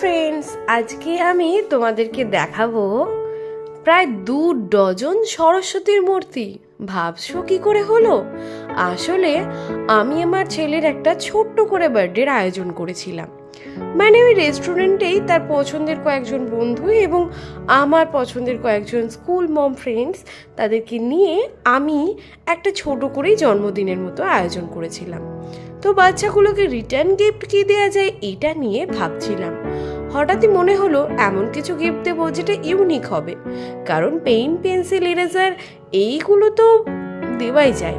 Friends, আজকে আমি তোমাদেরকে দেখাবো প্রায় 2 ডজন সরস্বতীর মূর্তি। ভাবছো কি করে হলো? আসলে আমি আমার ছেলের একটা ছোট্ট করে বার্থডের আয়োজন করেছিলাম। মানে ওই রেস্টুরেন্টেই তার পছন্দের কয়েকজন বন্ধু এবং আমার পছন্দের কয়েকজন স্কুল মম ফ্রেন্ডস তাদেরকে নিয়ে আমি একটা ছোট করেই জন্মদিনের মতো আয়োজন করেছিলাম। তো বাচ্চাগুলোকে রিটার্ন গিফট কি দেওয়া যায় এটা নিয়ে ভাবছিলাম। হঠাৎই মনে হলো এমন কিছু গিফট দেবো যেটা ইউনিক হবে, কারণ পেন, পেন্সিল, ইরেজার এইগুলো তো দেওয়াই যায়,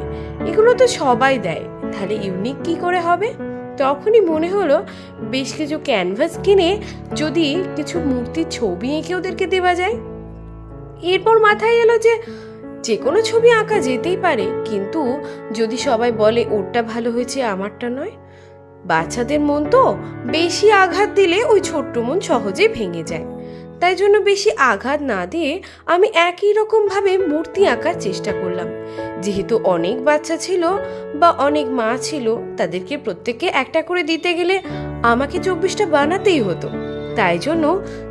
এগুলো তো সবাই দেয়, তাহলে ইউনিক কি করে হবে? তখনই মনে হলো বেশ কিছু ক্যানভাস কিনে যদি কিছু মূর্তির ছবি এঁকে ওদেরকে দেওয়া যায়। এরপর মাথায় এলো যে কোনো ছবি আঁকা যেতেই পারে, কিন্তু যদি সবাই বলে ওরটা ভালো হয়েছে আমারটা নয়, বাচ্চাদের মন তো বেশি আঘাত দিলে ওই ছোট্ট মন সহজেই ভেঙে যায়। তাই জন্য বেশি আঘাত না দিয়ে আমি একই রকমভাবে মূর্তি আঁকার চেষ্টা করলাম। যেহেতু অনেক বাচ্চা ছিল বা অনেক মা ছিল, তাদেরকে প্রত্যেককে একটা করে দিতে গেলে আমাকে 24টা বানাতেই হতো। তাই জন্য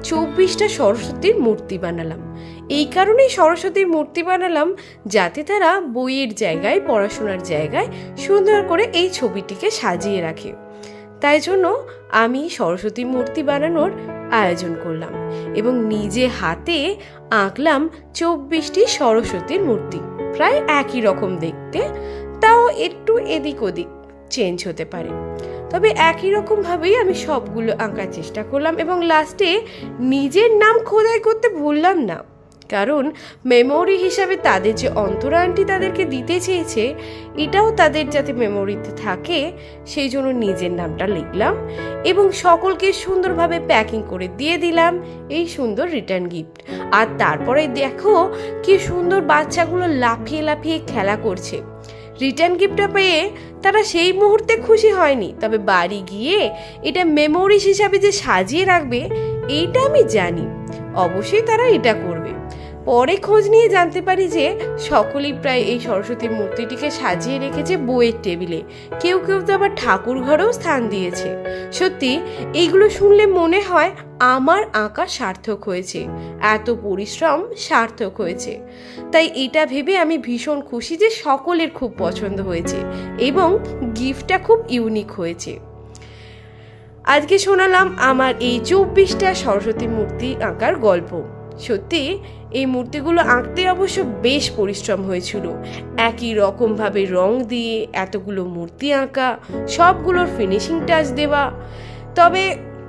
24টা সরস্বতীর মূর্তি বানালাম। এই কারণেই সরস্বতীর মূর্তি বানালাম যাতে তারা বইয়ের জায়গায়, পড়াশোনার জায়গায় সুন্দর করে এই ছবিটিকে সাজিয়ে রাখে। তাই জন্য আমি সরস্বতী মূর্তি বানানোর আয়োজন করলাম এবং নিজে হাতে আঁকলাম 24টি সরস্বতীর মূর্তি। প্রায় একই রকম দেখতে, তাও একটু এদিক ওদিক চেঞ্জ হতে পারে, তবে একই রকমভাবেই আমি সবগুলো আঁকার চেষ্টা করলাম এবং লাস্টে নিজের নাম খোদাই করতে ভুললাম না, কারণ মেমোরি হিসাবে তাদের যে অন্তরা আন্টি তাদেরকে দিতে চেয়েছে এটাও তাদের যাতে মেমোরিতে থাকে, সেই জন্য নিজের নামটা লিখলাম এবং সকলকে সুন্দরভাবে প্যাকিং করে দিয়ে দিলাম এই সুন্দর রিটার্ন গিফট। আর তারপরে দেখো কি সুন্দর বাচ্চাগুলো লাফিয়ে লাফিয়ে খেলা করছে। রিটার্ন গিফটটা পেয়ে তারা সেই মুহূর্তে খুশি হয়নি, তবে বাড়ি গিয়ে এটা মেমোরিজ হিসাবে যে সাজিয়ে রাখবে এইটা আমি জানি, অবশ্যই তারা এটা করবে। পরে খোঁজ নিয়ে জানতে পারি যে সকলেই প্রায় এই সরস্বতীর মূর্তিটিকে সাজিয়ে রেখেছে বইয়ের টেবিলে, কেউ কেউ তো আবার ঠাকুর ঘরেও স্থান দিয়েছে। সত্যি এইগুলো শুনলে মনে হয় আমার আঁকা সার্থক হয়েছে, এত পরিশ্রম সার্থক হয়েছে। তাই এটা ভেবে আমি ভীষণ খুশি যে সকলের খুব পছন্দ হয়েছে এবং গিফটটা খুব ইউনিক হয়েছে। আজকে শোনালাম আমার এই 24টা সরস্বতী মূর্তি আঁকার গল্প। সত্যি এই মূর্তিগুলো আঁকতে অবশ্য বেশ পরিশ্রম হয়েছিল, একই রকমভাবে রং দিয়ে এতগুলো মূর্তি আঁকা, সবগুলোর ফিনিশিং টাচ দেওয়া। তবে